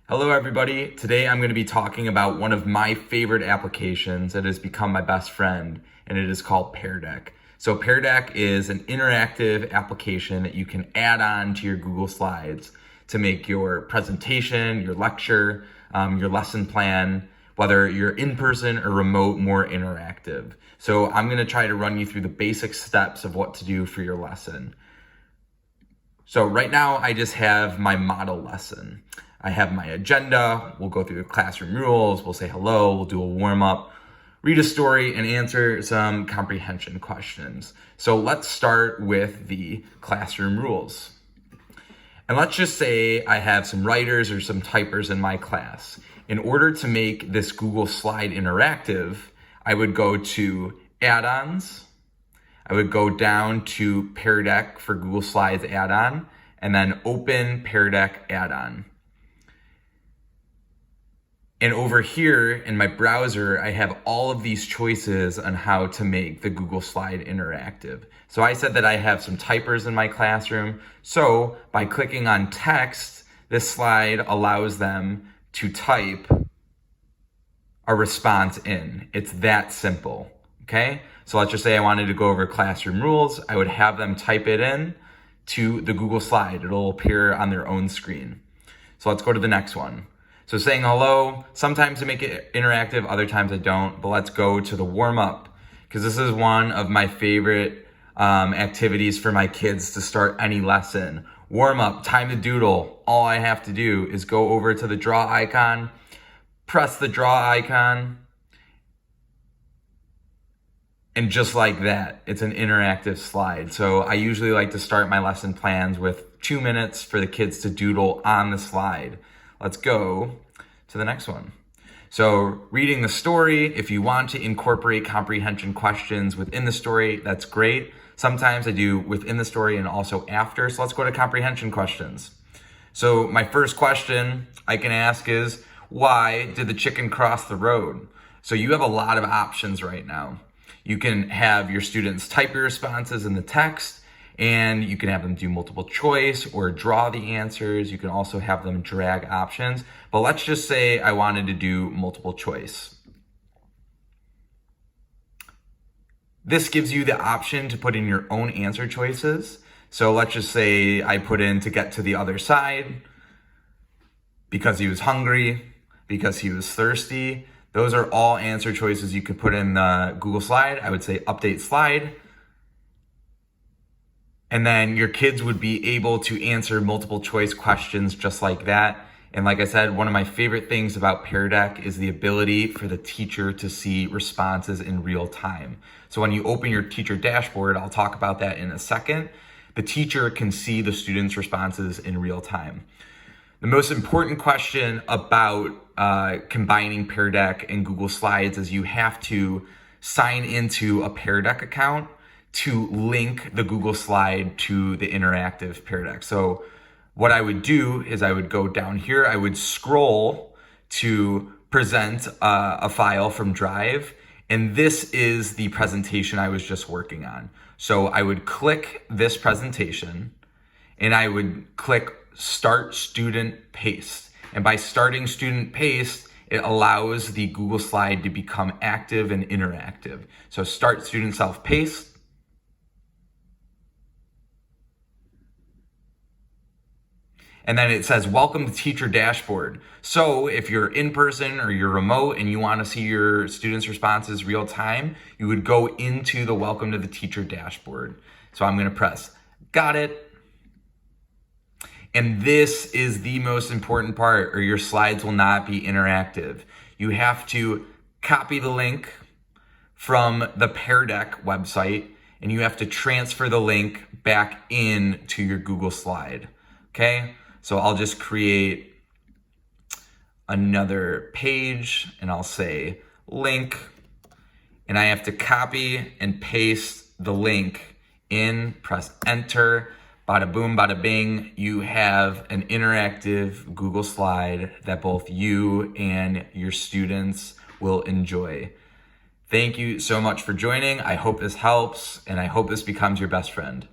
Hello everybody. Today I'm going to be talking about one of my favorite applications that has become my best friend, and it is called Pear Deck. So Pear Deck is an interactive application that you can add on to your Google Slides to make your presentation, your lecture, your lesson plan, whether you're in person or remote, more interactive. So I'm going to try to run you through the basic steps of what to do for your lesson. So right now I just have my model lesson. I have my agenda. We'll go through the classroom rules. We'll say hello. We'll do a warm up, read a story, and answer some comprehension questions. So let's start with the classroom rules. And let's just say I have some writers or some typers in my class. In order to make this Google Slide interactive, I would go to add-ons. I would go down to Pear Deck for Google Slides add-on, and then open Pear Deck add-on. And over here in my browser, I have all of these choices on how to make the Google Slide interactive. So I said that I have some typers in my classroom. So by clicking on text, this slide allows them to type a response in. It's that simple, okay? So let's just say I wanted to go over classroom rules. I would have them type it in to the Google Slide. It'll appear on their own screen. So let's go to the next one. So saying hello, sometimes I make it interactive, other times I don't, but let's go to the warm up, because this is one of my favorite activities for my kids to start any lesson. Warm up, time to doodle. All I have to do is go over to the draw icon, press the draw icon, and just like that, it's an interactive slide. So I usually like to start my lesson plans with 2 minutes for the kids to doodle on the slide. Let's go to the next one. So reading the story, if you want to incorporate comprehension questions within the story, that's great. Sometimes I do within the story and also after. So let's go to comprehension questions. So my first question I can ask is, why did the chicken cross the road? So you have a lot of options right now. You can have your students type your responses in the text, and you can have them do multiple choice or draw the answers. You can also have them drag options. But let's just say I wanted to do multiple choice. This gives you the option to put in your own answer choices. So let's just say I put in to get to the other side, because he was hungry, because he was thirsty. Those are all answer choices you could put in the Google Slide. I would say update slide. And then your kids would be able to answer multiple choice questions just like that. And like I said, one of my favorite things about Pear Deck is the ability for the teacher to see responses in real time. So when you open your teacher dashboard, I'll talk about that in a second, the teacher can see the students' responses in real time. The most important question about combining Pear Deck and Google Slides is you have to sign into a Pear Deck account to link the Google Slide to the interactive Pear Deck. So what I would do is I would go down here, I would scroll to present a file from Drive, and this is the presentation I was just working on. So I would click this presentation, and I would click Start Student Paste. And by starting Student Paste, it allows the Google Slide to become active and interactive. So start Student Self Paste. And then it says, welcome to Teacher Dashboard. So if you're in person or you're remote and you want to see your students' responses real time, you would go into the Welcome to the Teacher Dashboard. So I'm going to press, got it. And this is the most important part, or your slides will not be interactive. You have to copy the link from the Pear Deck website, and you have to transfer the link back into your Google Slide. Okay? So I'll just create another page, and I'll say link, and I have to copy and paste the link in, press enter. Bada boom, bada bing, you have an interactive Google Slide that both you and your students will enjoy. Thank you so much for joining. I hope this helps, and I hope this becomes your best friend.